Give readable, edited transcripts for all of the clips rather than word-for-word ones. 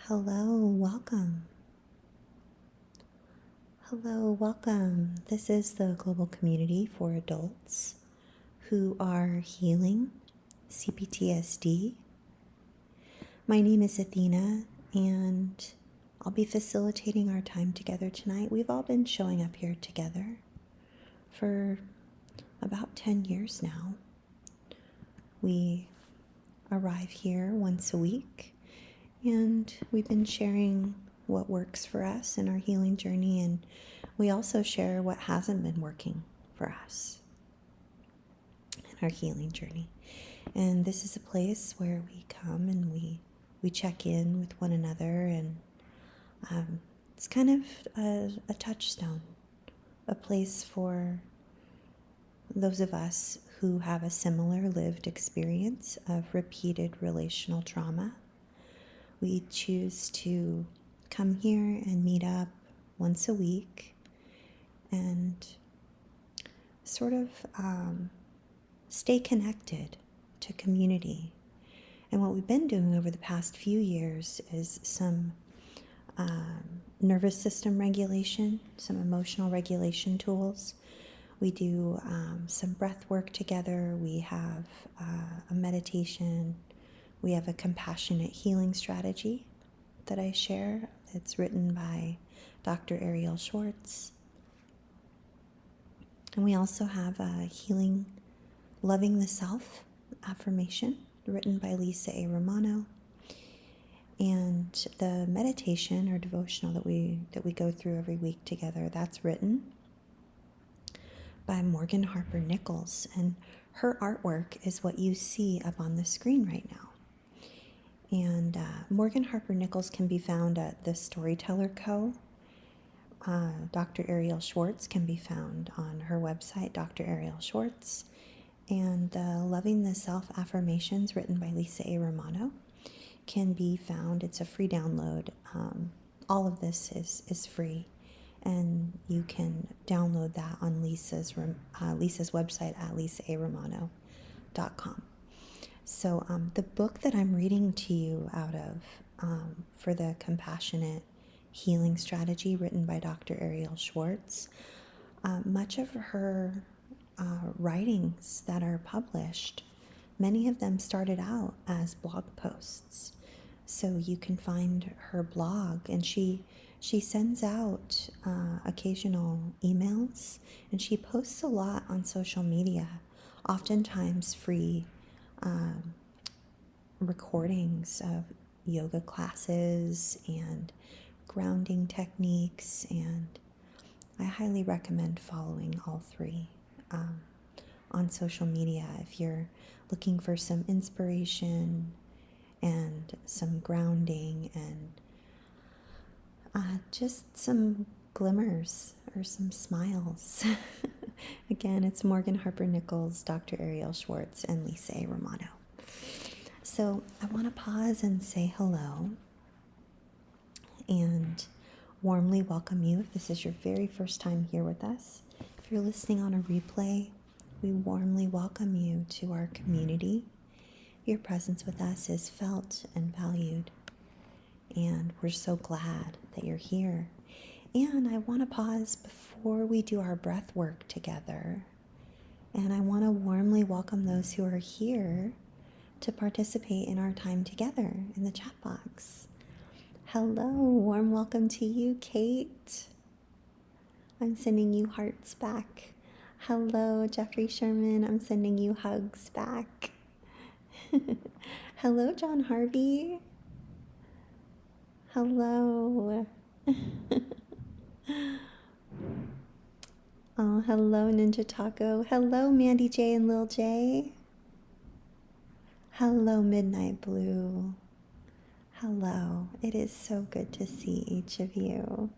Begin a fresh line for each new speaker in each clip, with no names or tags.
Hello, welcome. Hello, welcome. This is the global community for adults who are healing CPTSD. My name is Athena, and I'll be facilitating our time together tonight. We've all been showing up here together for about 10 years now. We arrive here once a week, and we've been sharing what works for us in our healing journey, and we also share what hasn't been working for us in our healing journey. And this is a place where we come and we check in with one another, and it's kind of a touchstone, a place for those of us who have a similar lived experience of repeated relational trauma. We choose to come here and meet up once a week and sort of stay connected to community. And what we've been doing over the past few years is some nervous system regulation, some emotional regulation tools. We do some breath work together. We have a meditation. We have a compassionate healing strategy that I share. It's written by Dr. Ariel Schwartz. And we also have a healing, loving the self affirmation written by Lisa A. Romano. And the meditation or devotional that we go through every week together, that's written by Morgan Harper Nichols. And her artwork is what you see up on the screen right now. And Morgan Harper Nichols can be found at the Storyteller Co. Dr. Ariel Schwartz can be found on her website, Dr. Ariel Schwartz. And Loving the Self Affirmations, written by Lisa A. Romano, can be found. It's a free download. All of this is free, and you can download that on Lisa's website at lisaaRomano.com. So the book that I'm reading to you out of for the compassionate healing strategy, written by Dr. Ariel Schwartz, much of her writings that are published, many of them started out as blog posts. So you can find her blog, and she sends out occasional emails, and she posts a lot on social media, oftentimes free recordings of yoga classes and grounding techniques, and I highly recommend following all three on social media if you're looking for some inspiration and some grounding and just some glimmers or some smiles. Again, it's Morgan Harper Nichols, Dr. Ariel Schwartz, and Lisa A. Romano. So I want to pause and say hello and warmly welcome you if this is your very first time here with us. If you're listening on a replay, we warmly welcome you to our community. Your presence with us is felt and valued, and we're so glad that you're here. And I want to pause before we do our breath work together, and I want to warmly welcome those who are here to participate in our time together in the chat box. Hello, warm welcome to you, Kate. I'm sending you hearts back. Hello, Jeffrey Sherman. I'm sending you hugs back. Hello, John Harvey. Hello. Oh, hello, Ninja Taco. Hello, Mandy J and Lil J. Hello, Midnight Blue. Hello. It is so good to see each of you.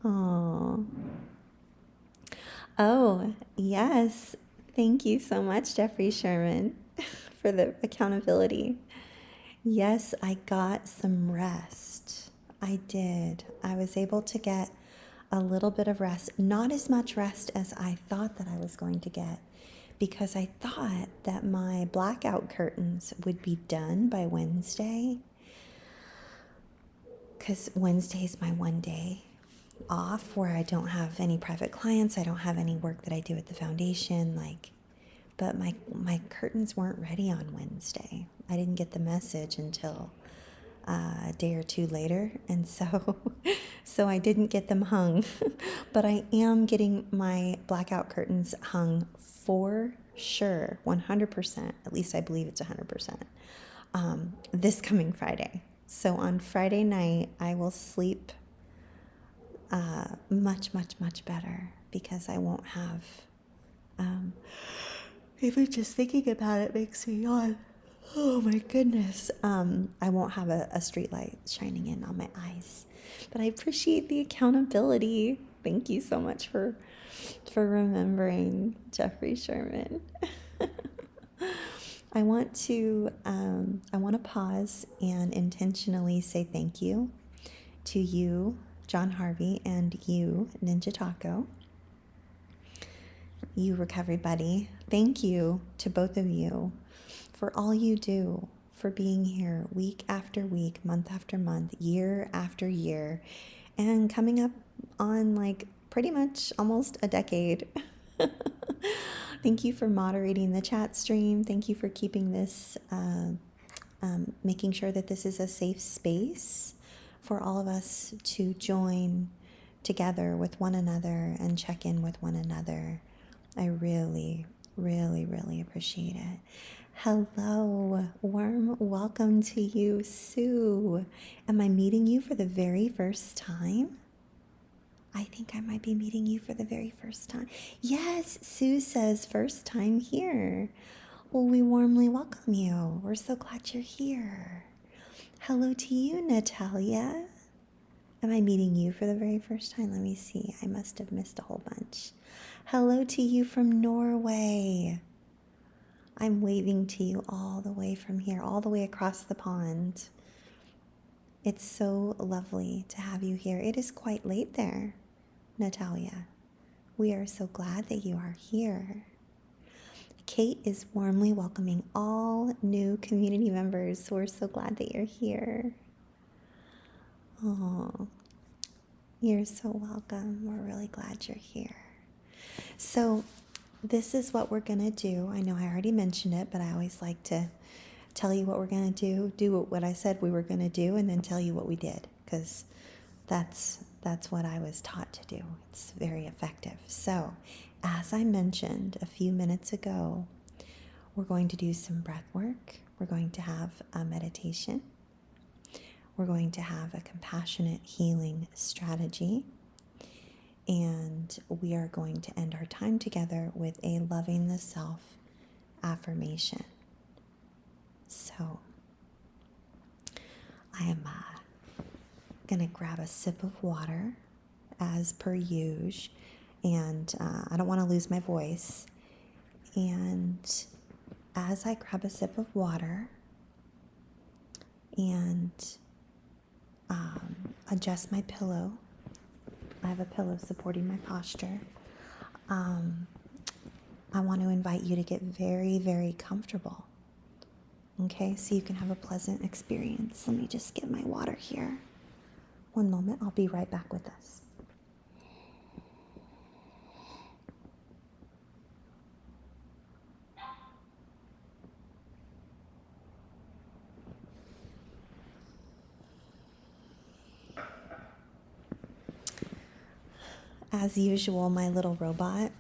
Oh. Oh, yes. Thank you so much, Jeffrey Sherman, for the accountability. Yes, I got some rest. I did. I was able to get a little bit of rest, not as much rest as I thought that I was going to get, because I thought that my blackout curtains would be done by Wednesday, because Wednesday is my one day off where I don't have any private clients. I don't have any work that I do at the foundation. But my curtains weren't ready on Wednesday. I didn't get the message until a day or two later, and so I didn't get them hung. But I am getting my blackout curtains hung for sure, 100%. At least I believe it's 100%. This coming Friday. So on Friday night, I will sleep much, much, much better, because I won't have. Even just thinking about it makes me yawn. Oh my goodness. I won't have a street light shining in on my eyes. But I appreciate the accountability. Thank you so much for remembering, Jeffrey Sherman. I want to pause and intentionally say thank you to you, John Harvey, and you, Ninja Taco. You, Recovery Buddy. Thank you to both of you for all you do, for being here week after week, month after month, year after year, and coming up on pretty much almost a decade. Thank you for moderating the chat stream. Thank you for keeping this, making sure that this is a safe space for all of us to join together with one another and check in with one another. I really, really, really appreciate it. Hello, warm welcome to you, Sue. Am I meeting you for the very first time? I think I might be meeting you for the very first time. Yes, Sue says first time here. Well, we warmly welcome you. We're so glad you're here. Hello to you, Natalia. Am I meeting you for the very first time? Let me see. I must have missed a whole bunch. Hello to you from Norway. I'm waving to you all the way from here, all the way across the pond. It's so lovely to have you here. It is quite late there, Natalia. We are so glad that you are here. Kate is warmly welcoming all new community members. We're so glad that you're here. Oh, you're so welcome. We're really glad you're here. So this is what we're going to do. I know I already mentioned it, but I always like to tell you what we're going to do what I said we were going to do, and then tell you what we did, because that's what I was taught to do. It's very effective. So, as I mentioned a few minutes ago, we're going to do some breath work. We're going to have a meditation. We're going to have a compassionate healing strategy. And we are going to end our time together with a loving the self affirmation. So I am going to grab a sip of water as per usual. And I don't want to lose my voice. And as I grab a sip of water and adjust my pillow, I have a pillow supporting my posture. I want to invite you to get very, very comfortable. Okay, so you can have a pleasant experience. Let me just get my water here. One moment, I'll be right back with us. As usual, my little robot,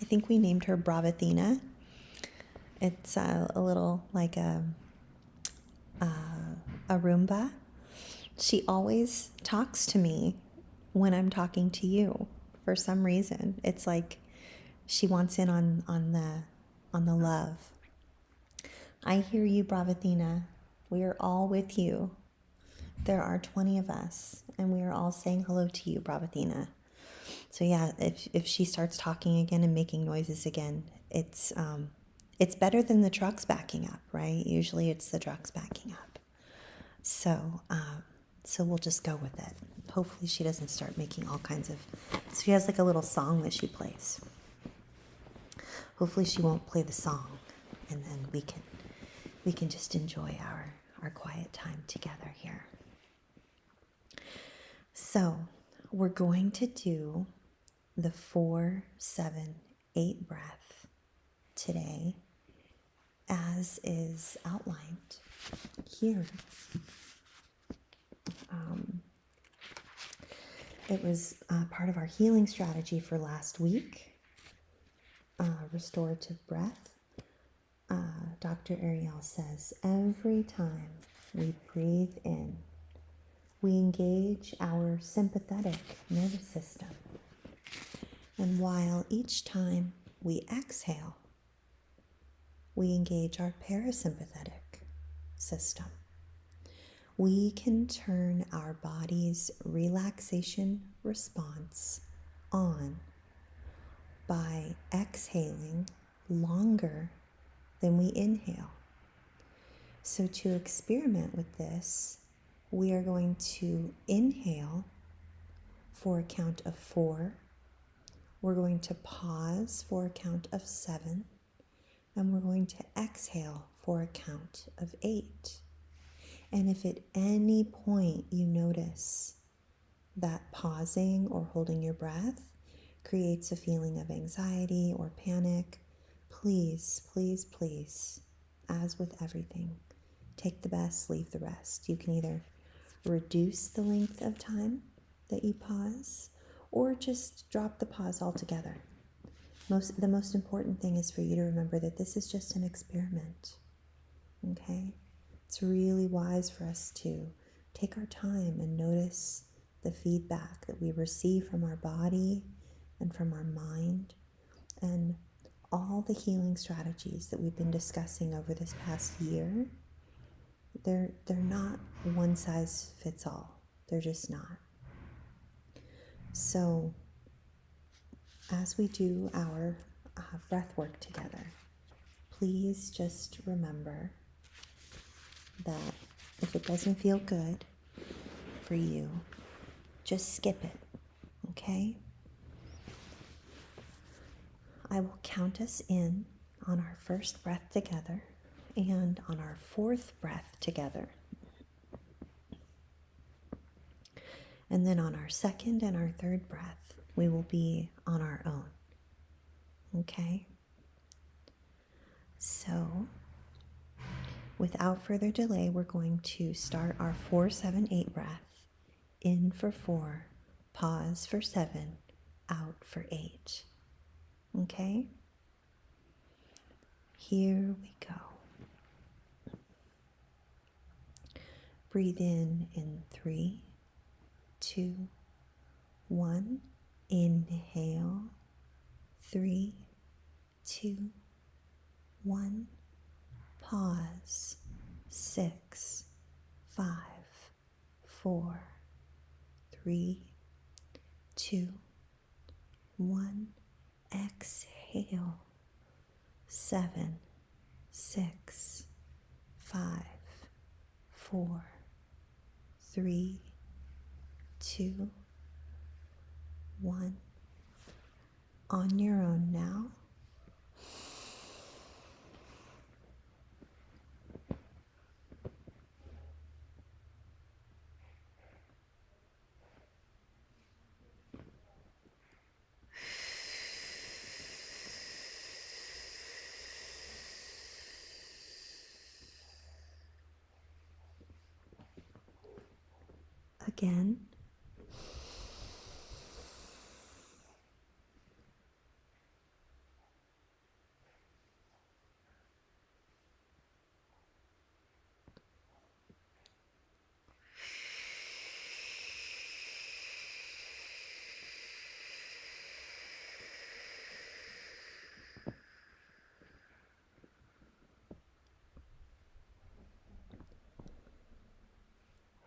I think we named her Bravathina. It's a little like a Roomba. She always talks to me when I'm talking to you for some reason. It's like she wants in on the love. I hear you, Bravathina. We are all with you. There are 20 of us, and we are all saying hello to you, Bravathina. So yeah, if she starts talking again and making noises again, it's better than the trucks backing up, right? Usually it's the trucks backing up. So we'll just go with it. Hopefully she doesn't start making all kinds of. So she has like a little song that she plays. hopefully she won't play the song, and then we can just enjoy our quiet time together here. So we're going to do the 4-7-8 breath today, as is outlined here. It was part of our healing strategy for last week, restorative breath. Dr. Ariel says, every time we breathe in, we engage our sympathetic nervous system. And while each time we exhale, we engage our parasympathetic system. We can turn our body's relaxation response on by exhaling longer than we inhale. So to experiment with this, we are going to inhale for a count of 4. We're going to pause for a count of 7. And we're going to exhale for a count of 8. And if at any point you notice that pausing or holding your breath creates a feeling of anxiety or panic, please, please, please, as with everything, take the best, leave the rest. You can either reduce the length of time that you pause or just drop the pause altogether. The most important thing is for you to remember that this is just an experiment, okay? It's really wise for us to take our time and notice the feedback that we receive from our body and from our mind, and all the healing strategies that we've been discussing over this past year. They're not one size fits all. They're just not. So as we do our breath work together, please just remember that if it doesn't feel good for you, just skip it, okay? I will count us in on our first breath together and on our fourth breath together. And then on our second and our third breath, we will be on our own, okay? So, without further delay, we're going to start our 4-7-8 breath. In for 4, pause for 7, out for 8. Okay? Here we go. Breathe in 3, 2, 1. Inhale. 3, 2, 1. Pause. 6, 5, 4, 3, 2, 1. Exhale. 7, 6, 5, 4, 3, 2, 1. On your own now. Again.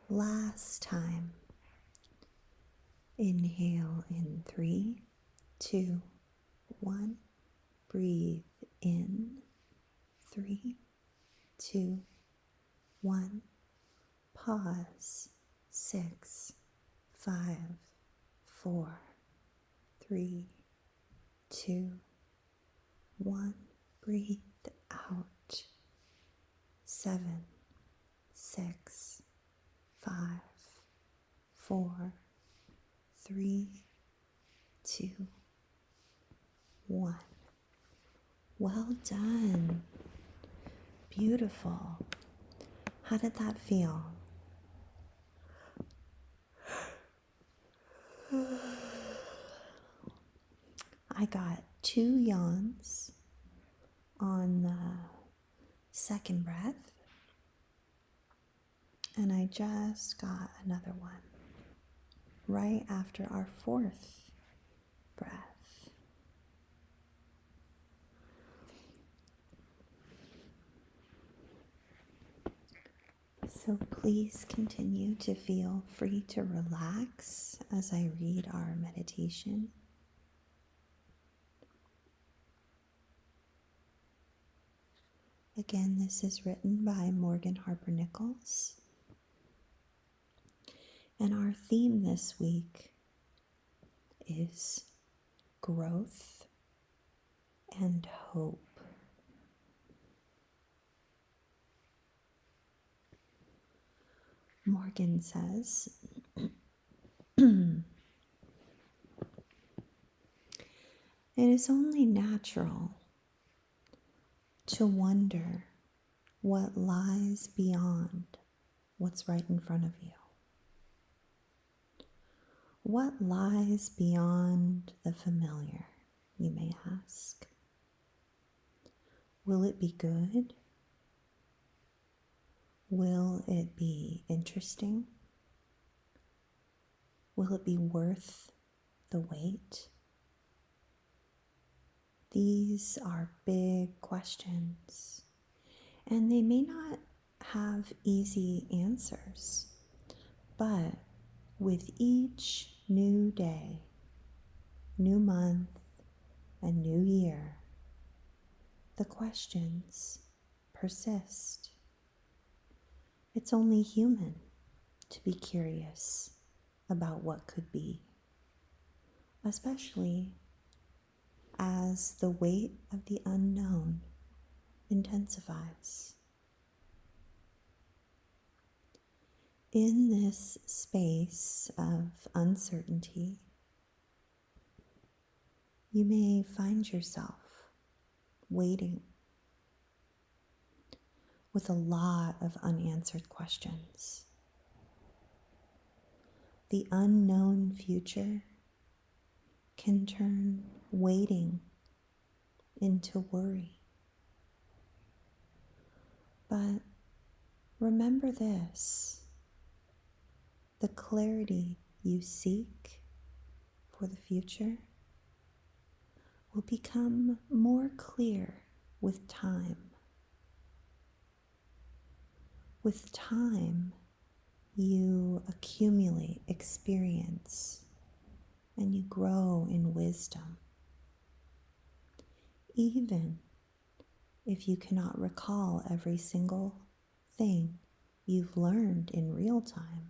Last time. Inhale in 3, 2, 1. Breathe in. 3, 2, 1. Pause. 6, 5, 4, 3, 2, 1. Breathe out. 7, 6, 5, 4, 3, 2, 1. Well done. Beautiful. How did that feel? I got 2 yawns on the second breath, and I just got another one right after our 4th breath. So please continue to feel free to relax as I read our meditation. Again, this is written by Morgan Harper Nichols. And our theme this week is growth and hope. Morgan says, it is only natural to wonder what lies beyond what's right in front of you. What lies beyond the familiar, you may ask? Will it be good? Will it be interesting? Will it be worth the wait? These are big questions, and they may not have easy answers, but with each new day, new month, and new year, the questions persist. It's only human to be curious about what could be, especially as the weight of the unknown intensifies. In this space of uncertainty, you may find yourself waiting with a lot of unanswered questions. The unknown future can turn waiting into worry. But remember this, the clarity you seek for the future will become more clear with time. With time, you accumulate experience and you grow in wisdom. Even if you cannot recall every single thing you've learned in real time,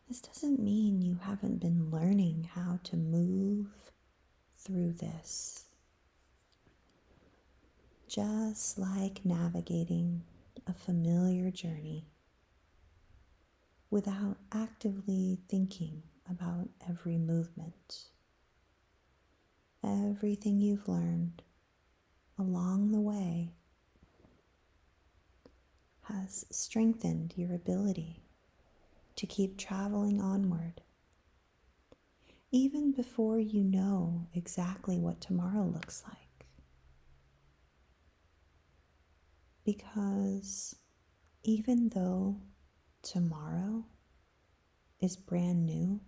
this doesn't mean you haven't been learning how to move through this. Just like navigating a familiar journey without actively thinking about every movement. Everything you've learned along the way has strengthened your ability to keep traveling onward, even before you know exactly what tomorrow looks like. Because even though tomorrow is brand new,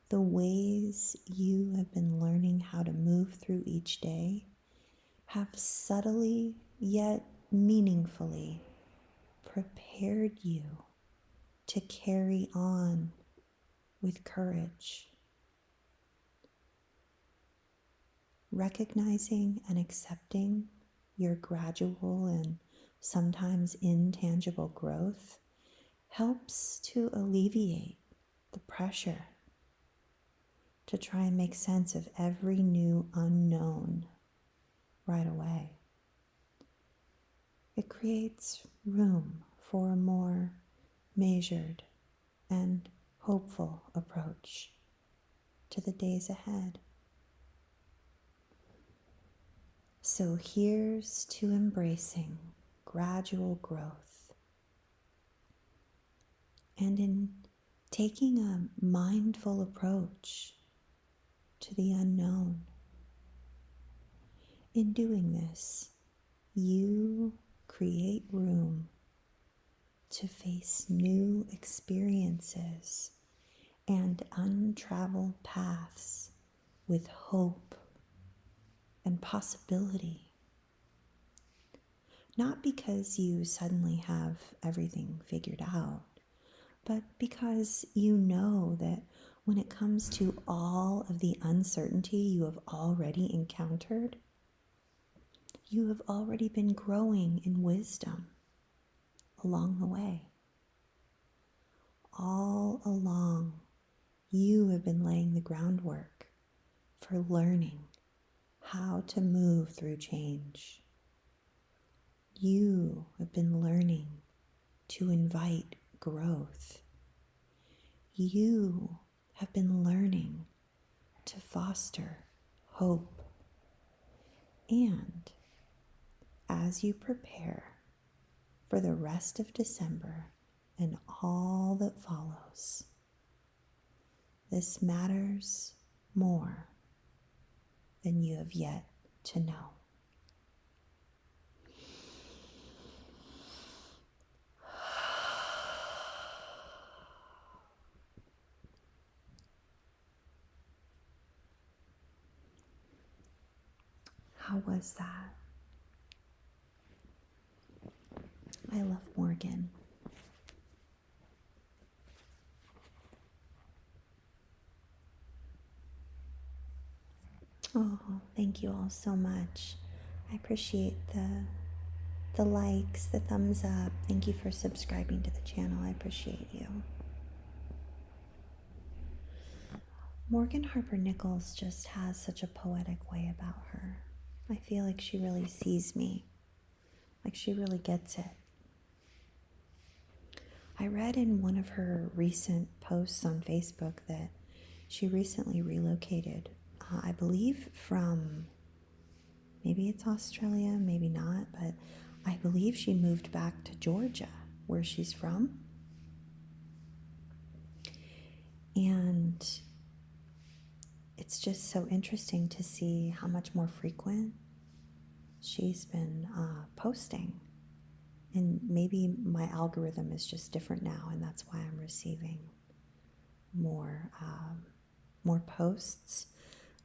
the ways you have been learning how to move through each day have subtly yet meaningfully prepared you to carry on with courage. Recognizing and accepting your gradual and sometimes intangible growth helps to alleviate the pressure to try and make sense of every new unknown right away. It creates room for a more measured and hopeful approach to the days ahead. So here's to embracing gradual growth and in taking a mindful approach to the unknown. In doing this, you create room to face new experiences and untraveled paths with hope and possibility. Not because you suddenly have everything figured out, but because you know that when it comes to all of the uncertainty you have already encountered, you have already been growing in wisdom along the way. All along, you have been laying the groundwork for learning how to move through change. You have been learning to invite growth. You have been learning to foster hope. And as you prepare for the rest of December and all that follows, this matters more than you have yet to know. How was that? I love Morgan. Oh, thank you all so much. I appreciate the likes, the thumbs up. Thank you for subscribing to the channel. I appreciate you. Morgan Harper Nichols just has such a poetic way about her. I feel like she really sees me, like she really gets it. I read in one of her recent posts on Facebook that she recently relocated, I believe from, maybe it's Australia, maybe not, but I believe she moved back to Georgia, where she's from. And it's just so interesting to see how much more frequent she's been posting. And maybe my algorithm is just different now, and that's why I'm receiving more posts.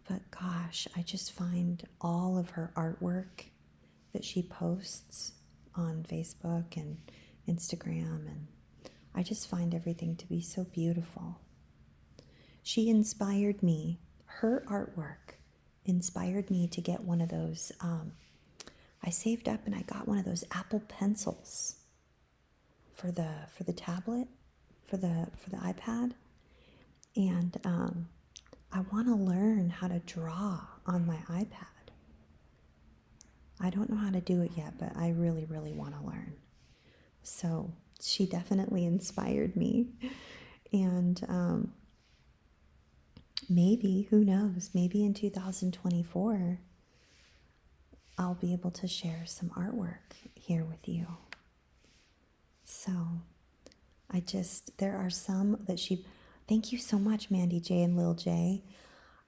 But gosh, I just find all of her artwork that she posts on Facebook and Instagram, and I just find everything to be so beautiful. She inspired me. Her artwork inspired me to get one of those. I saved up and I got one of those Apple pencils for the tablet, for the iPad, and I want to learn how to draw on my iPad. I don't know how to do it yet, but I really, really want to learn. So she definitely inspired me, and maybe, who knows, maybe in 2024 I'll be able to share some artwork here with you. So there are some that thank you so much, Mandy J and Lil J.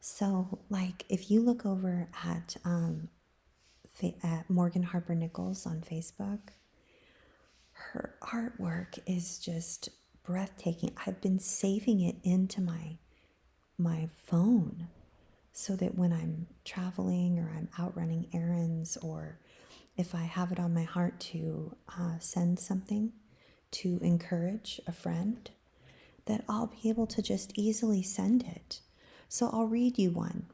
So like, if you look over at Morgan Harper Nichols on Facebook, her artwork is just breathtaking. I've been saving it into my phone so that when I'm traveling or I'm out running errands, or if I have it on my heart to send something to encourage a friend, that I'll be able to just easily send it. So I'll read you one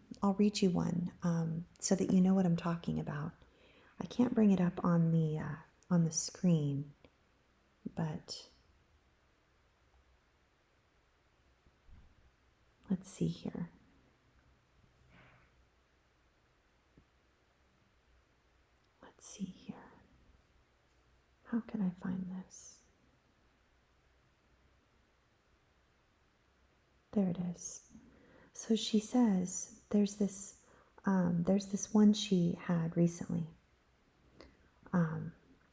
so that you know what I'm talking about. I can't bring it up on the screen, but let's see here. see here. How can I find this? There it is. So she says there's this one she had recently.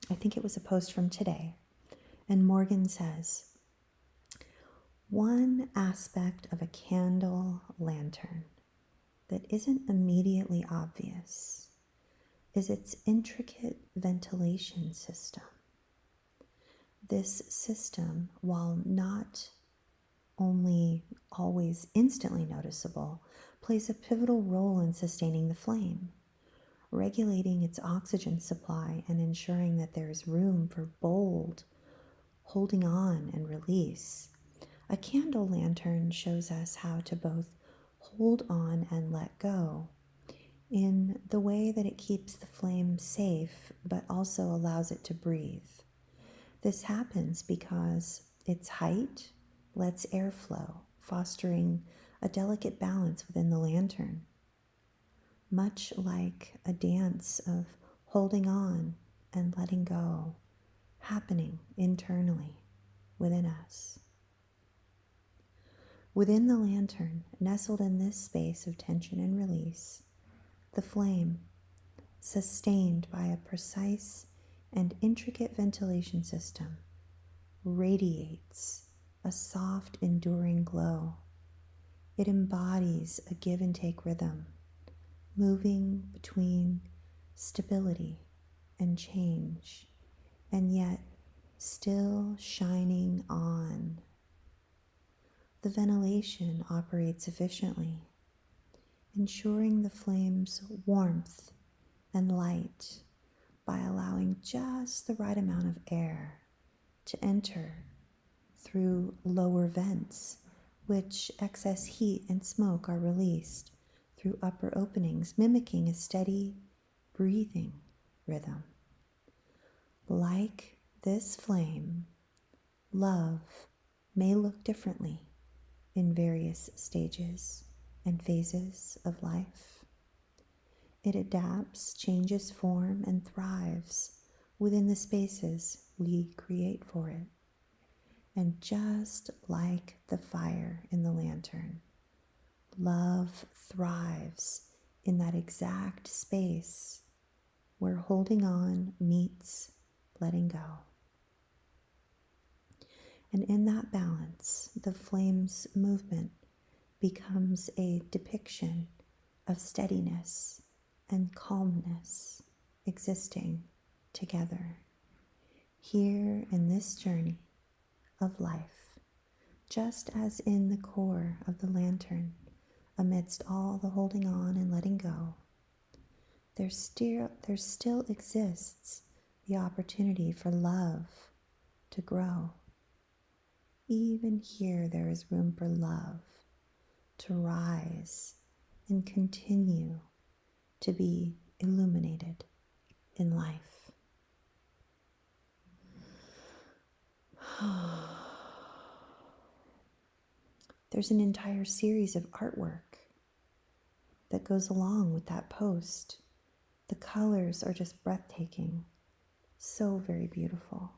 I think it was a post from today. And Morgan says, one aspect of a candle lantern that isn't immediately obvious is its intricate ventilation system. This system, while not only always instantly noticeable, plays a pivotal role in sustaining the flame, regulating its oxygen supply and ensuring that there is room for bold holding on and release. A candle lantern shows us how to both hold on and let go in the way that it keeps the flame safe but also allows it to breathe. This happens because its height lets air flow, fostering a delicate balance within the lantern, much like a dance of holding on and letting go happening internally within us. Within the lantern, nestled in this space of tension and release, the flame, sustained by a precise and intricate ventilation system, radiates a soft, enduring glow. It embodies a give and take rhythm, moving between stability and change, and yet still shining on. The ventilation operates efficiently, ensuring the flame's warmth and light by allowing just the right amount of air to enter through lower vents, which excess heat and smoke are released through upper openings, mimicking a steady breathing rhythm. Like this flame, love may look differently in various stages and phases of life. It adapts, changes form, and thrives within the spaces we create for it. And just like the fire in the lantern, love thrives in that exact space where holding on meets letting go. And in that balance, the flame's movement becomes a depiction of steadiness and calmness existing together here in this journey of life, just as in the core of the lantern, amidst all the holding on and letting go, there still exists the opportunity for love to grow. Even here, there is room for love to rise and continue to be illuminated in life. There's an entire series of artwork that goes along with that post. The colors are just breathtaking, so very beautiful.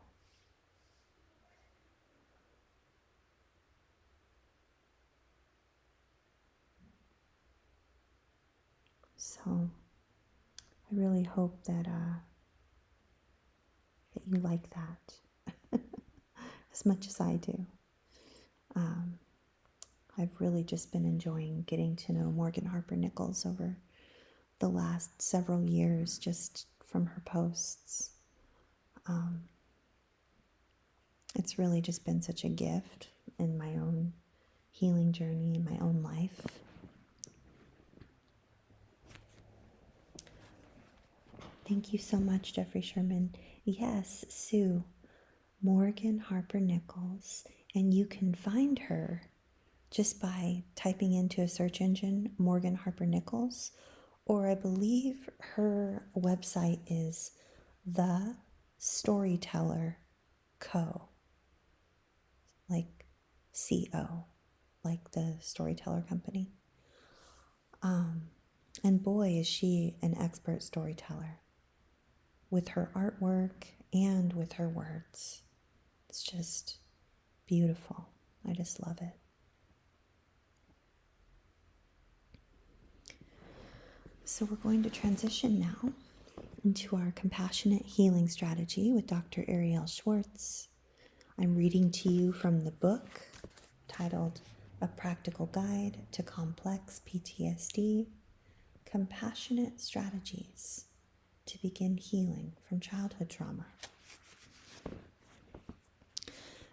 So I really hope that you like that as much as I do. I've really just been enjoying getting to know Morgan Harper Nichols over the last several years, just from her posts. It's really just been such a gift in my own healing journey, in my own life. Thank you so much, Jeffrey Sherman. Yes, Sue, Morgan Harper Nichols, and you can find her just by typing into a search engine Morgan Harper Nichols, or I believe her website is The Storyteller Co. Like CO, like the Storyteller Company. And boy, is she an expert storyteller. with her artwork and with her words. It's just beautiful. I just love it. So we're going to transition now into our compassionate healing strategy with Dr. Ariel Schwartz. I'm reading to you from the book titled A Practical Guide to Complex PTSD, Compassionate Strategies to Begin Healing from Childhood Trauma.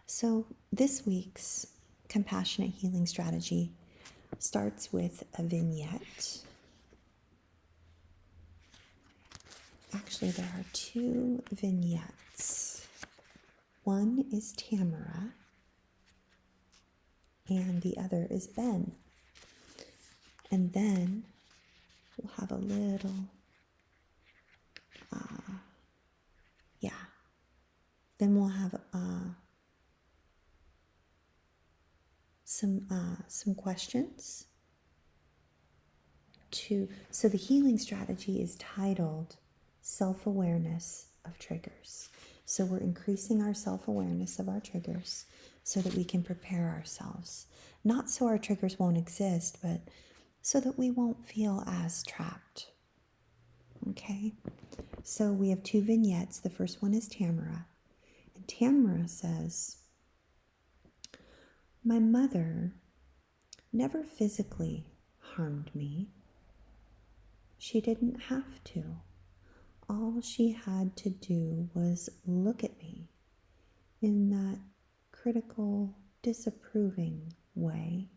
So this week's compassionate healing strategy starts with a vignette. Actually, there are two vignettes. One is Tamara, and the other is Ben. And then we'll have a little, then we'll have some questions. So the healing strategy is titled Self-Awareness of Triggers. So we're increasing our self-awareness of our triggers so that we can prepare ourselves. Not so our triggers won't exist, but so that we won't feel as trapped. Okay? So we have two vignettes. The first one is Tamara. And Tamara says, "My mother never physically harmed me. She didn't have to. All she had to do was look at me in that critical, disapproving way.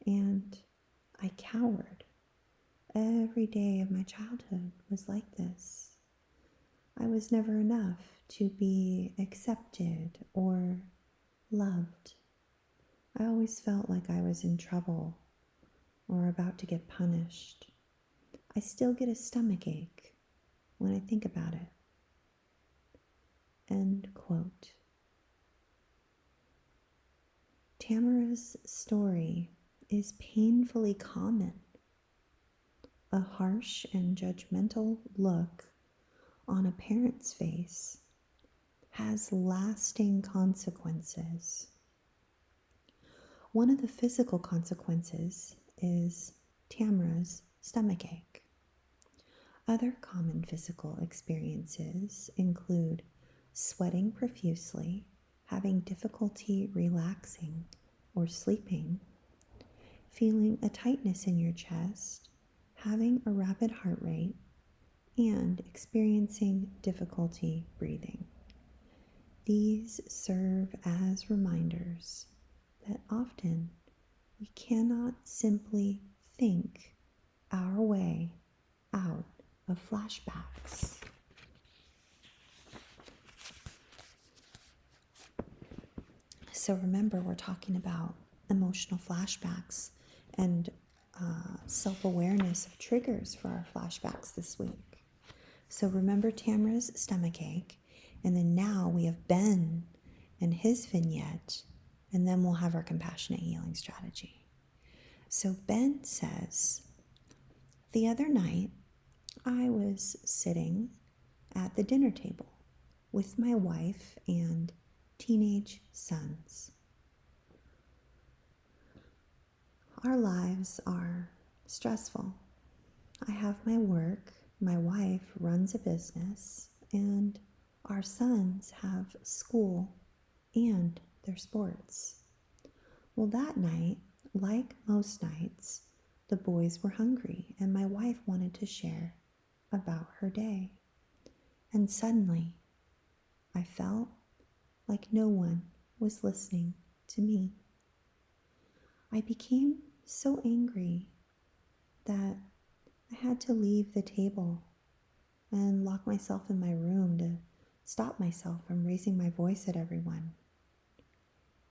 And I cowered. Every day of my childhood was like this. I was never enough to be accepted or loved. I always felt like I was in trouble or about to get punished. I still get a stomach ache when I think about it." End quote. Tamara's story is painfully common. A harsh and judgmental look on a parent's face has lasting consequences. One of the physical consequences is Tamara's stomach ache. Other common physical experiences include sweating profusely, having difficulty relaxing or sleeping, feeling a tightness in your chest, having a rapid heart rate, and experiencing difficulty breathing. These serve as reminders that often we cannot simply think our way out of flashbacks. So remember, we're talking about emotional flashbacks and self-awareness of triggers for our flashbacks this week. So remember Tamara's stomach ache, and then now we have Ben and his vignette, and then we'll have our compassionate healing strategy. So Ben says, "The other night, I was sitting at the dinner table with my wife and teenage sons. Our lives are stressful. I have my work, my wife runs a business, and our sons have school and their sports. Well, that night, like most nights, the boys were hungry and my wife wanted to share about her day. And suddenly, I felt like no one was listening to me. I became so angry that I had to leave the table and lock myself in my room to stop myself from raising my voice at everyone.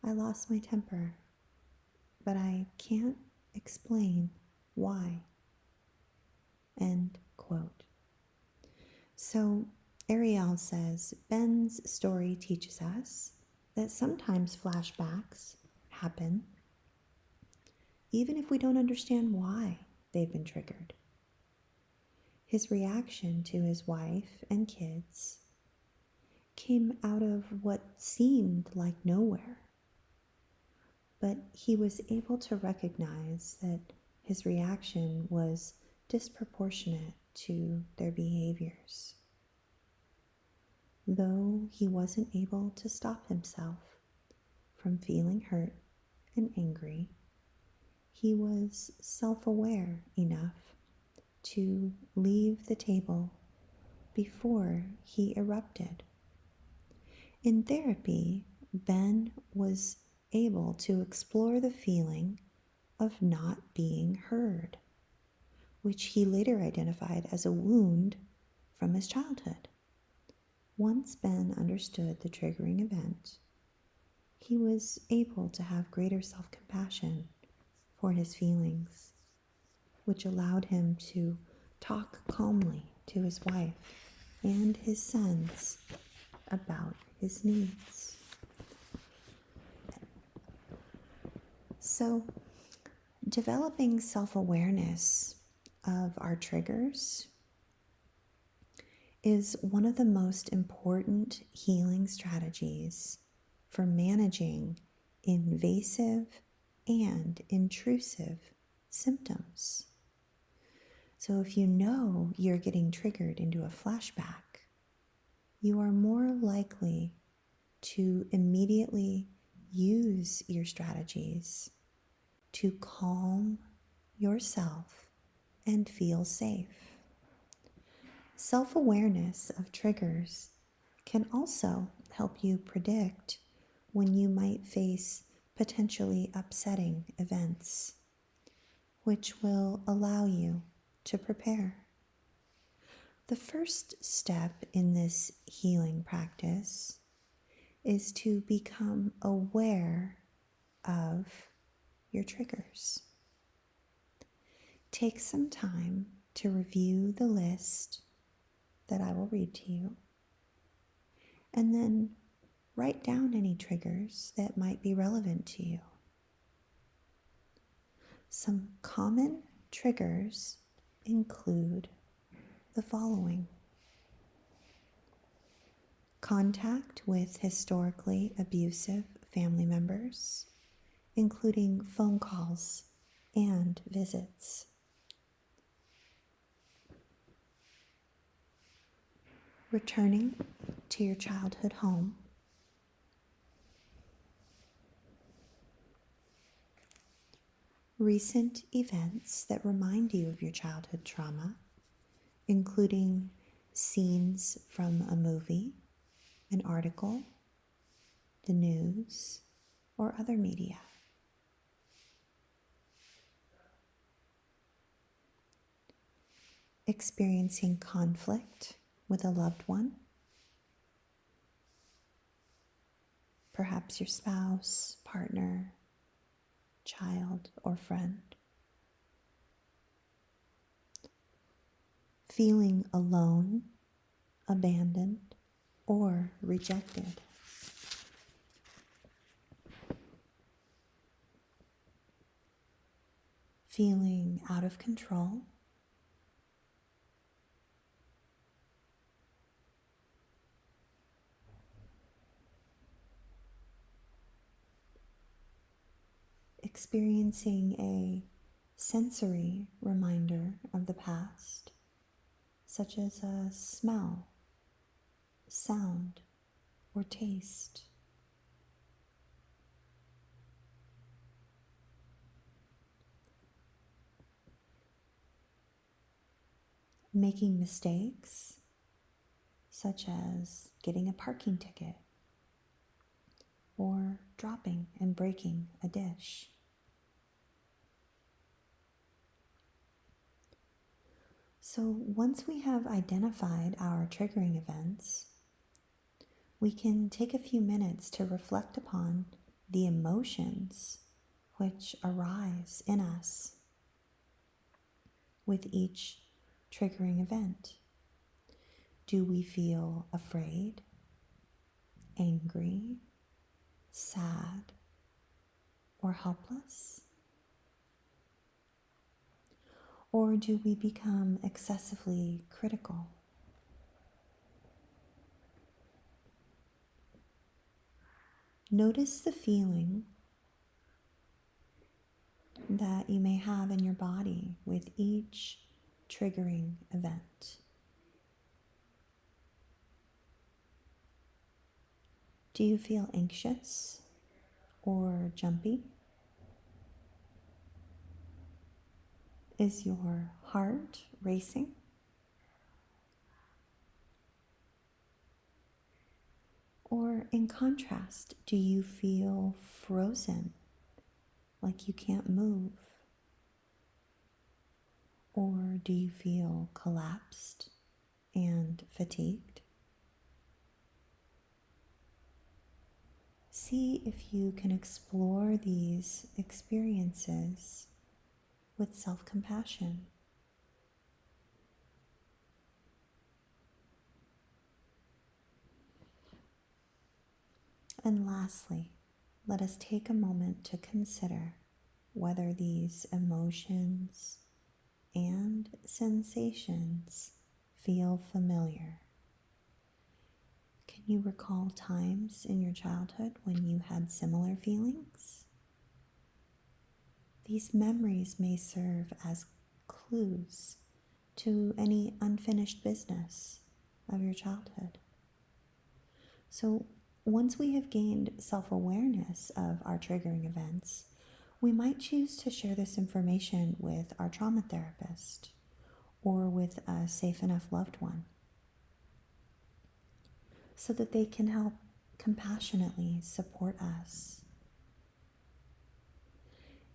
I lost my temper, but I can't explain why." End quote. So Ariel says, Ben's story teaches us that sometimes flashbacks happen even if we don't understand why they've been triggered. His reaction to his wife and kids came out of what seemed like nowhere, but he was able to recognize that his reaction was disproportionate to their behaviors. Though he wasn't able to stop himself from feeling hurt and angry, he was self-aware enough to leave the table before he erupted. In therapy, Ben was able to explore the feeling of not being heard, which he later identified as a wound from his childhood. Once Ben understood the triggering event, he was able to have greater self-compassion for his feelings, which allowed him to talk calmly to his wife and his sons about his needs. So, developing self-awareness of our triggers is one of the most important healing strategies for managing invasive and intrusive symptoms. So if you know you're getting triggered into a flashback, you are more likely to immediately use your strategies to calm yourself and feel safe. Self-awareness of triggers can also help you predict when you might face potentially upsetting events, which will allow you to prepare. The first step in this healing practice is to become aware of your triggers. Take some time to review the list that I will read to you, and then write down any triggers that might be relevant to you. Some common triggers include the following: contact with historically abusive family members, including phone calls and visits. Returning to your childhood home. Recent events that remind you of your childhood trauma, including scenes from a movie, an article, the news, or other media. Experiencing conflict with a loved one, perhaps your spouse, partner, child, or friend. Feeling alone, abandoned, or rejected. Feeling out of control. Experiencing a sensory reminder of the past, such as a smell, sound, or taste. Making mistakes, such as getting a parking ticket or dropping and breaking a dish. So once we have identified our triggering events, we can take a few minutes to reflect upon the emotions which arise in us with each triggering event. Do we feel afraid, angry, sad, or helpless? Or do we become excessively critical? Notice the feeling that you may have in your body with each triggering event. Do you feel anxious or jumpy? Is your heart racing? Or in contrast, do you feel frozen, like you can't move? Or do you feel collapsed and fatigued? See if you can explore these experiences with self-compassion. And lastly, let us take a moment to consider whether these emotions and sensations feel familiar. Can you recall times in your childhood when you had similar feelings? These memories may serve as clues to any unfinished business of your childhood. So once we have gained self-awareness of our triggering events, we might choose to share this information with our trauma therapist or with a safe enough loved one so that they can help compassionately support us.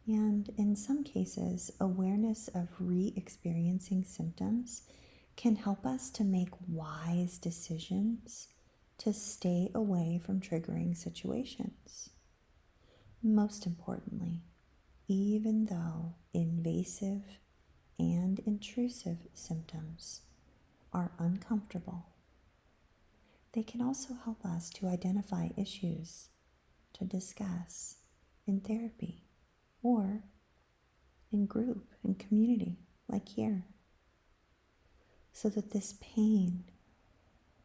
And in some cases, awareness of re-experiencing symptoms can help us to make wise decisions to stay away from triggering situations. Most importantly, even though invasive and intrusive symptoms are uncomfortable, they can also help us to identify issues to discuss in therapy or in group, in community, like here, so that this pain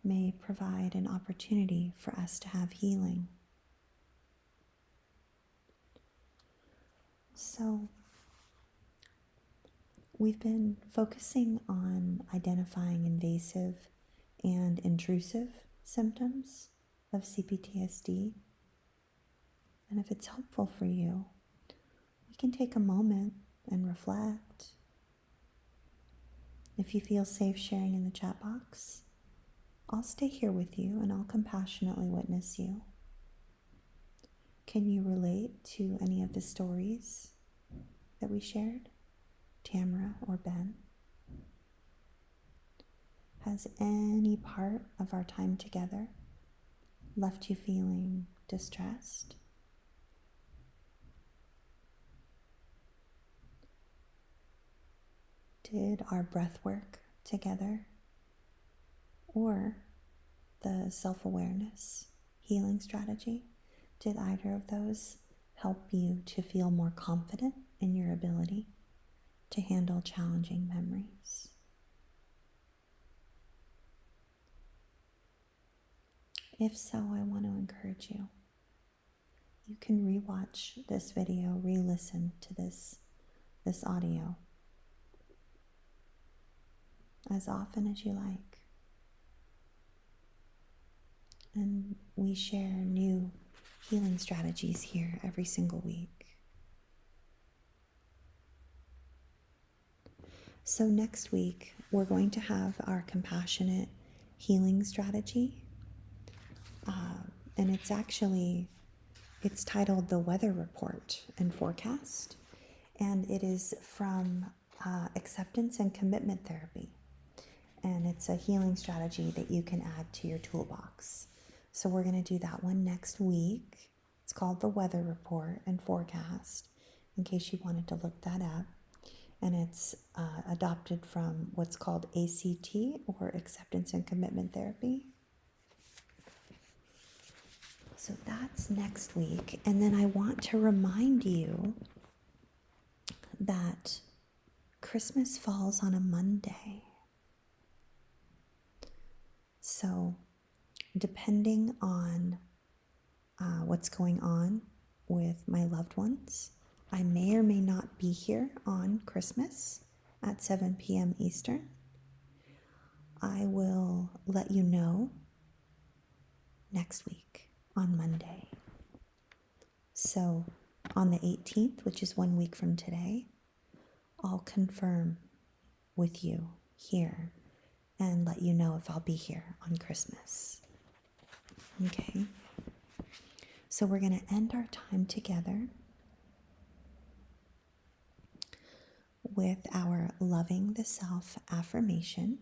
may provide an opportunity for us to have healing. So, we've been focusing on identifying invasive and intrusive symptoms of CPTSD. And if it's helpful for you, we can take a moment and reflect. If you feel safe sharing in the chat box, I'll stay here with you and I'll compassionately witness you. Can you relate to any of the stories that we shared? Tamara or Ben? Has any part of our time together left you feeling distressed? Did our breath work together or the self-awareness healing strategy, did either of those help you to feel more confident in your ability to handle challenging memories? If so, I want to encourage you. You can rewatch this video, re-listen to this audio as often as you like. And we share new healing strategies here every single week. So next week, we're going to have our compassionate healing strategy. And it's titled The Weather Report and Forecast. And it is from acceptance and commitment therapy. And it's a healing strategy that you can add to your toolbox. So we're going to do that one next week. It's called The Weather Report and Forecast, in case you wanted to look that up. And it's adopted from what's called ACT, or Acceptance and Commitment Therapy. So that's next week. And then I want to remind you that Christmas falls on a Monday. So depending on what's going on with my loved ones, I may or may not be here on Christmas at 7 p.m. Eastern. I will let you know next week on Monday. So on the 18th, which is 1 week from today, I'll confirm with you here and let you know if I'll be here on Christmas. Okay? So we're going to end our time together with our loving the self affirmation.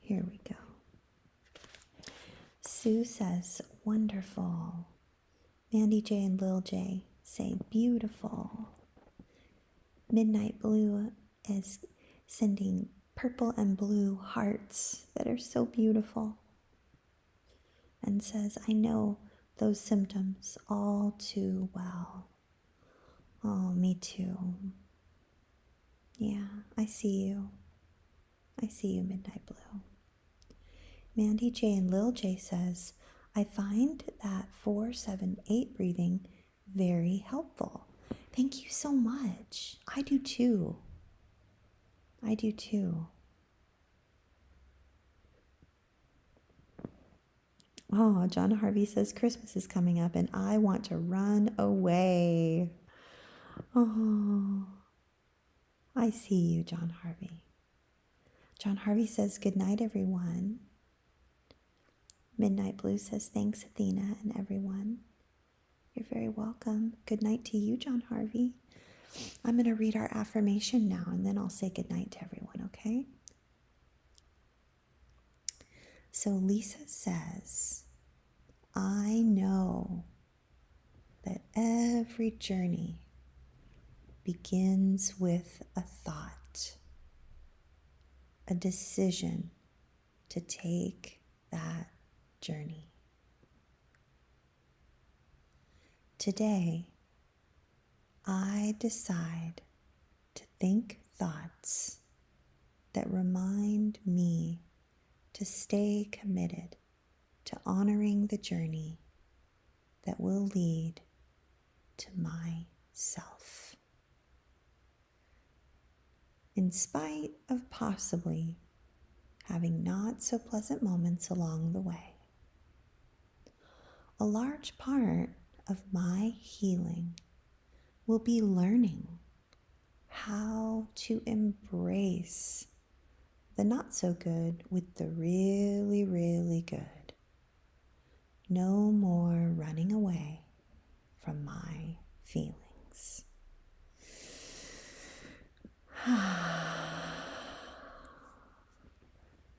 Here we go. Sue says, wonderful. Mandy J and Lil J say, beautiful. Midnight Blue is sending purple and blue hearts that are so beautiful. And says, I know those symptoms all too well. Oh, me too. Yeah, I see you. I see you, Midnight Blue. Mandy J and Lil J says, I find that 4-7-8 breathing very helpful. Thank you so much. I do too. I do too. Oh, John Harvey says Christmas is coming up and I want to run away. Oh, I see you, John Harvey. John Harvey says, good night, everyone. Midnight Blue says, thanks, Athena and everyone. You're very welcome. Good night to you, John Harvey. I'm going to read our affirmation now, and then I'll say good night to everyone, okay? So Lisa says, I know that every journey begins with a thought, a decision to take that journey. Today, I decide to think thoughts that remind me to stay committed to honoring the journey that will lead to myself. In spite of possibly having not so pleasant moments along the way, a large part of my healing will be learning how to embrace the not so good with the really, really good. No more running away from my feelings.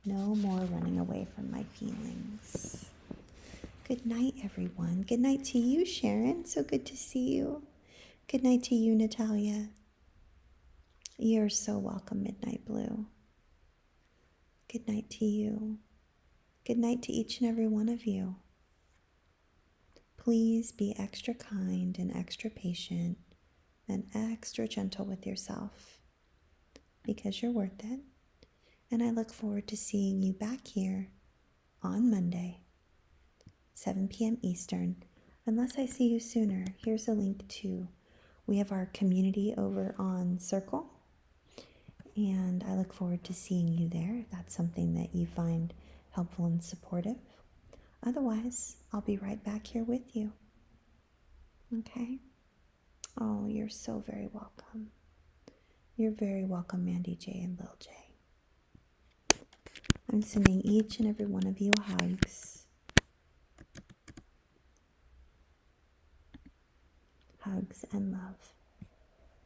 No more running away from my feelings. Good night, everyone. Good night to you, Sharon. So good to see you. Good night to you, Natalia. You're so welcome, Midnight Blue. Good night to you. Good night to each and every one of you. Please be extra kind and extra patient and extra gentle with yourself because you're worth it. And I look forward to seeing you back here on Monday, 7 p.m. Eastern. Unless I see you sooner, here's a link to, we have our community over on Circle. And I look forward to seeing you there if that's something that you find helpful and supportive. Otherwise, I'll be right back here with you. Okay? Oh, you're so very welcome. You're very welcome, Mandy J and Lil J. I'm sending each and every one of you hugs. Hugs and love.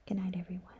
Good night, everyone.